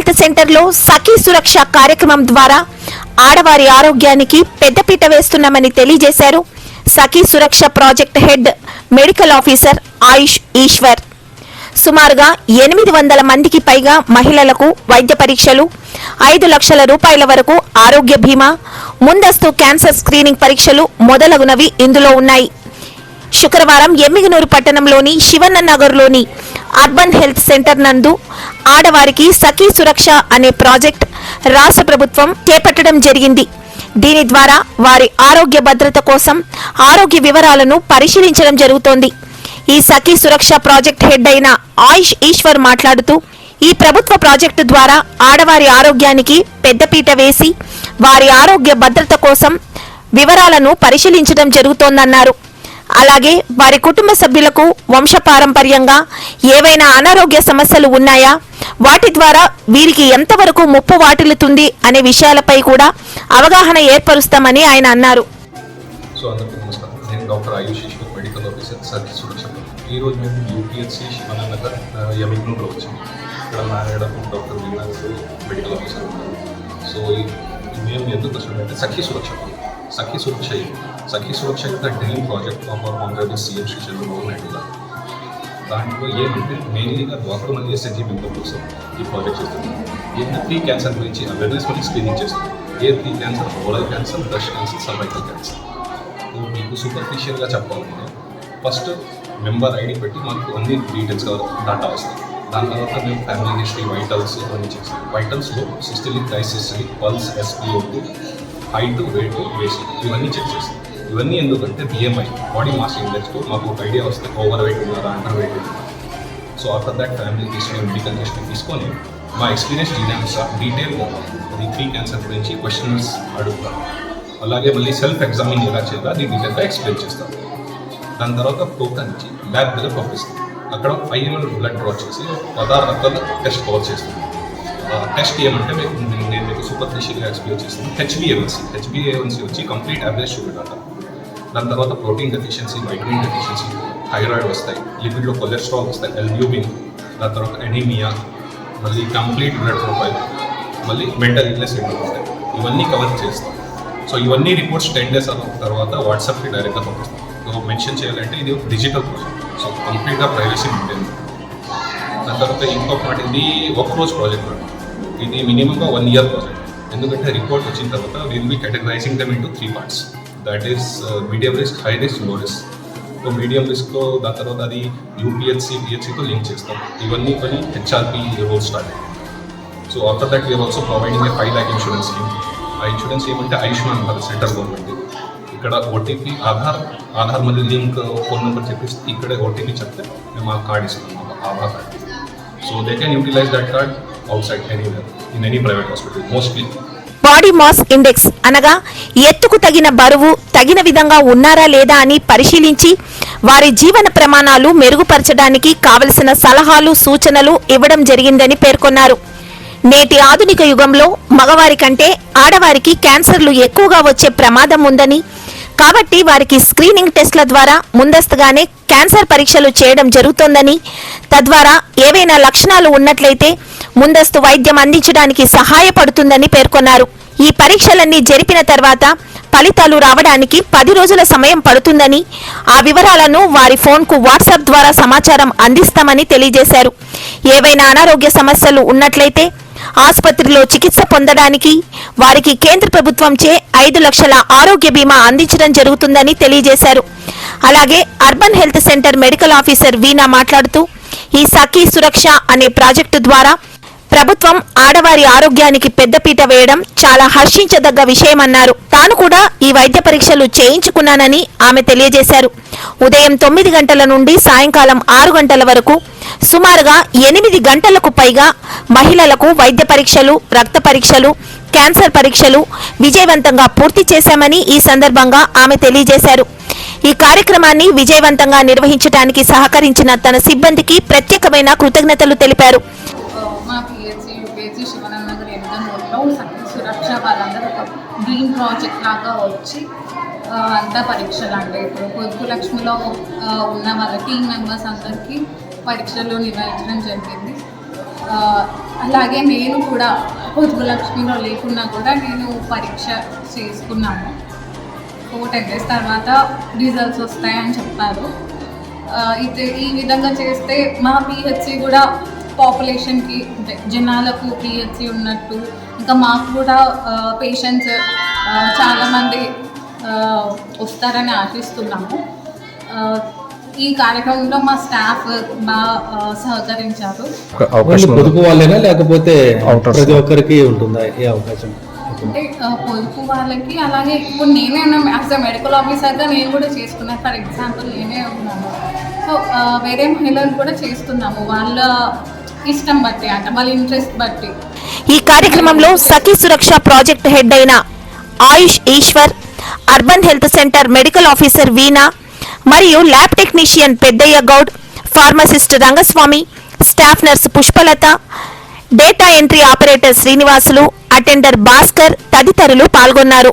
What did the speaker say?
Health సెంటర్లో సఖీ సురక్ష కార్యక్రమం ద్వారా ఆడవారి ఆరోగ్యానికి పెద్దపీట వేస్తున్నామని తెలియజేశారు సఖీ సురక్ష ప్రాజెక్ట్ హెడ్ మెడికల్ ఆఫీసర్ ఆయుష్ ఈశ్వర్. సుమారుగా 800 మందికి పైగా మహిళలకు వైద్య పరీక్షలు, 5 లక్షల రూపాయల వరకు ఆరోగ్య బీమా, ముందస్తు క్యాన్సర్ స్క్రీనింగ్ పరీక్షలు మొదలగునవి ఇందులో ఉన్నాయి. శుక్రవారం ఎమ్మిగనూరు పట్టణంలోని శివన్న నగర్లోని అర్బన్ హెల్త్ సెంటర్ నందు ఆడవారికి సఖీ సురక్ష అనే ప్రాజెక్ట్ రాష్ట్ర ప్రభుత్వం చేపట్టడం జరిగింది. దీని ద్వారా వారి ఆరోగ్య భద్రత కోసం ఆరోగ్య వివరాలను పరిశీలించడం జరుగుతోంది. ఈ సఖీ సురక్ష ప్రాజెక్ట్ హెడ్ అయిన ఆయుష్ ఈశ్వర్ మాట్లాడుతూ, ఈ ప్రభుత్వ ప్రాజెక్టు ద్వారా ఆడవారి ఆరోగ్యానికి పెద్దపీట వేసి వారి ఆరోగ్య భద్రత కోసం వివరాలను పరిశీలించడం జరుగుతోందన్నారు. అలాగే వారి కుటుంబ సభ్యులకు వంశపారంపర్యంగా ఏవైనా అనారోగ్య సమస్యలు ఉన్నాయా, వాటి ద్వారా వీరికి ఎంతవరకు ముప్పు వాటిల్లుతుంది అనే విషయాలపై కూడా అవగాహన ఏర్పరుస్తామని ఆయన అన్నారు. సో అందరికీ నమస్కారం. నేను డాక్టర్ ఆయుష్ ఈశ్వర్, మెడికల్ ఆఫీసర్ సఖీ సురక్ష. ఈరోజు మేము యూపీహెచ్సి శివన్న నగర్ ఎమ్మిగనూరులో వచ్చాము. ఇక్కడ మేడం డాక్టర్ వీణా గారు మెడికల్ ఆఫీసర్ ఉన్నారు. సో మేము ఎందుకు వచ్చామంటే Sakhi Suraksha. Sakhi Suraksha is the dream project of our honourable CM Shri Chandrababu Naidu garu. దాంట్లో ఏమంటే మెయిన్లీగా డ్వాక్రా మరియు ఎస్ఎన్జీ మెంబర్ కోసం ఈ ప్రాజెక్ట్ చేస్తుంది. ఏంటంటే ప్రీ క్యాన్సర్ గురించి అవేర్నెస్ మరియు స్క్రీనింగ్ చేస్తుంది. ఏ pre cancer, oral cancer, breast cancer, cervical cancer. మీకు సూపర్ఫిషియల్గా చెప్పాలంటే ఫస్ట్ మెంబర్ ఐడి పెట్టి మనకు అన్ని డీటెయిల్స్ డాటా వస్తాయి. దాని తర్వాత మేము ఫ్యామిలీ హిస్టరీ, వైటల్స్ ఇవన్నీ చేస్తాం. వైటల్స్లో systolic, diastolic, pulse, SpO2, height, weight, waist ఇవన్నీ చెక్ చేస్తాం. ఇవన్నీ ఎందుకంటే BMI, బాడీ మాస్ ఇండెక్స్తో మాకు ఒక ఐడియా వస్తే ఓవర్ వెయిట్ ఉన్నారా, అండర్ వెయిట్ ఉన్నారా. So after that family history, medical history తీసుకొని మా ఎక్స్పీరియన్స్ డీటెయిల్గా అది ప్రీ క్యాన్సర్ గురించి క్వశ్చన్స్ అడుగుతాం. అలాగే మళ్ళీ సెల్ఫ్ ఎగ్జామిన్ ఎలా చేయాలో అది డీటెయిల్గా ఎక్స్ప్లెయిన్ చేస్తాం. దాని తర్వాత టోకన్ ఇచ్చి ల్యాబ్ దగ్గర పంపిస్తాం. అక్కడ 5 ml బ్లడ్ డ్రా చేసి 16 రకాల టెస్ట్ కవర్ చేస్తాం. టెస్ట్ ఏమంటే నేను మీకు సూపర్ఫిషియల్గా ఎక్స్ప్లెయిన్ చేస్తాను. హెచ్బిఏవన్సీ వచ్చి కంప్లీట్ యావరేజ్ షుగర్ డాటా. దాని తర్వాత protein deficiency, vitamin deficiency, thyroid వస్తాయి, లిపిడ్లో కొలెస్ట్రాల్ వస్తాయి, ఎల్బ్యూమిన్, దాని తర్వాత ఎనీమియా, మళ్ళీ కంప్లీట్ బ్లడ్ ప్రొఫైల్, మళ్ళీ మెంటల్ ఇల్నెస్ వస్తాయి. ఇవన్నీ కవర్ చేస్తాం. సో ఇవన్నీ రిపోర్ట్స్ 10 days తర్వాత వాట్సాప్కి డైరెక్ట్గా పంపిస్తాం. సో మెన్షన్ చేయాలంటే ఇది డిజిటల్ ప్రాజెక్ట్. సో కంప్లీట్గా ప్రైవసీ మెయింటైన్. దాని తర్వాత ఇంకొక మాట, ఇది ఒక్కరోజు ప్రాజెక్ట్. ఇది మినిమంగా 1 year ప్రాజెక్ట్. ఎందుకంటే రిపోర్ట్ వచ్చిన తర్వాత will be categorising them into 3 parts. That is medium risk, high risk, లో రిస్క్. సో మీడియం రిస్క్లో దాని తర్వాత అది UPHC, PHCతో లింక్ చేస్తాం. ఇవన్నీ పని HRP రోల్ స్టార్ట్ అయ్యింది. So after that we are also providing a 5 lakh insurance scheme. ఆ ఇన్సూరెన్స్ ఏమంటే ఆయుష్మాన్ భారత్, సెంట్రల్ గవర్నమెంట్. ఇక్కడ ఓటీపీ, ఆధార్ మళ్ళీ లింక్, ఫోన్ నెంబర్ చెప్పిస్తే ఇక్కడే ఓటీపీ చెప్తే మేము ఆ కార్డ్ ఇస్తాం, Aadhaar card. So they can utilize that card outside anywhere in any private hospital mostly. Body mass index అనగా ఎత్తుకు తగిన బరువు తగిన విధంగా ఉన్నారా లేదా అని పరిశీలించి వారి జీవన ప్రమాణాలు మెరుగుపరచడానికి కావలసిన సలహాలు, సూచనలు ఇవ్వడం జరిగిందని పేర్కొన్నారు. నేటి ఆధునిక యుగంలో మగవారి కంటే ఆడవారికి క్యాన్సర్లు ఎక్కువగా వచ్చే ప్రమాదం ఉందని, కాబట్టి వారికి స్క్రీనింగ్ టెస్ట్ల ద్వారా ముందస్తుగానే క్యాన్సర్ పరీక్షలు చేయడం జరుగుతోందని, తద్వారా ఏవైనా లక్షణాలు ఉన్నట్లయితే ముందస్తు వైద్యం అందించడానికి సహాయపడుతుందని పేర్కొన్నారు. ఈ పరీక్షలన్నీ జరిపిన తర్వాత ఫలితాలు రావడానికి 10 రోజుల సమయం పడుతుందని, ఆ వివరాలను వారి ఫోన్కు వాట్సాప్ ద్వారా సమాచారం అందిస్తామని తెలియజేశారు. ఏవైనా అనారోగ్య సమస్యలు ఉన్నట్లయితే ఆసుపత్రిలో చికిత్స పొందడానికి వారికి కేంద్ర ప్రభుత్వంచే 5 లక్షల ఆరోగ్య బీమా అందించడం జరుగుతుందని తెలియజేశారు. అలాగే urban health centre medical officer Veena మాట్లాడుతూ, ఈ సఖీ సురక్ష అనే ప్రాజెక్టు ద్వారా ప్రభుత్వం ఆడవారి ఆరోగ్యానికి పెద్దపీట వేయడం చాలా హర్షించదగ్గ విషయమన్నారు. తాను కూడా ఈ వైద్య పరీక్షలు చేయించుకున్నానని ఆమె తెలియజేశారు. ఉదయం 9 గంటల నుండి సాయంకాలం 6 గంటల వరకు సుమారుగా 8 గంటలకు పైగా మహిళలకు వైద్య పరీక్షలు, రక్త పరీక్షలు, క్యాన్సర్ పరీక్షలు విజయవంతంగా పూర్తి చేశామని ఈ సందర్భంగా ఆమె తెలియజేశారు. ఈ కార్యక్రమాన్ని విజయవంతంగా నిర్వహించడానికి సహకరించిన తన సిబ్బందికి ప్రత్యేకమైన కృతజ్ఞతలు తెలిపారు. మా పిహెచ్సి, యూపీహెచ్సి శివన్న నగర్ ఎమ్మిగనూరులో సఖీ సురక్ష వాళ్ళందరూ ఒక డ్రీమ్ ప్రాజెక్ట్ లాగా వచ్చి అంతా పరీక్షలు అంటే ఇప్పుడు పొదుపు లక్ష్మిలో ఉన్న వాళ్ళ టీమ్ మెంబర్స్ అందరికీ పరీక్షలు నిర్వహించడం జరిగింది. అలాగే నేను కూడా పొదుపు లక్ష్మిలో లేకున్నా కూడా నేను పరీక్ష చేసుకున్నాను. 10 days తర్వాత రిజల్ట్స్ వస్తాయని చెప్పారు. అయితే ఈ విధంగా చేస్తే మా పిహెచ్సి కూడా పాపులేషన్కి జనాలకు పిహెచ్సి ఉన్నట్టు, ఇంకా మాకు కూడా పేషెంట్స్ చాలామంది వస్తారని ఆశిస్తున్నాము. ఈ కార్యక్రమంలో మా స్టాఫ్ బాగా సహకరించారు. పొదుపు వాళ్ళేనా లేకపోతే ప్రతి ఒక్కరికి ఉంటుందా ఈ అవకాశం? అంటే పొదుపు వాళ్ళకి, అలాగే ఇప్పుడు నేనే ఉన్నాను యాజ్ అ మెడికల్ ఆఫీసర్గా నేను కూడా చేసుకున్నాను. ఫర్ ఎగ్జాంపుల్ నేనే ఉన్నాను. సో వేరే మహిళలు కూడా చేస్తున్నాము వాళ్ళ ఇష్టం బట్టి, అంటే వాళ్ళ ఇంట్రెస్ట్ బట్టి. ఈ కార్యక్రమంలో సఖీ సురక్ష ప్రాజెక్ట్ హెడ్ అయిన Ayush Eshwar, urban health centre medical officer Veena మరియు lab technician Peddayya Goud, pharmacist Rangaswamy, staff nurse Pushpalatha, data entry operator Srinivasulu, attender Bhaskar తదితరులు పాల్గొన్నారు.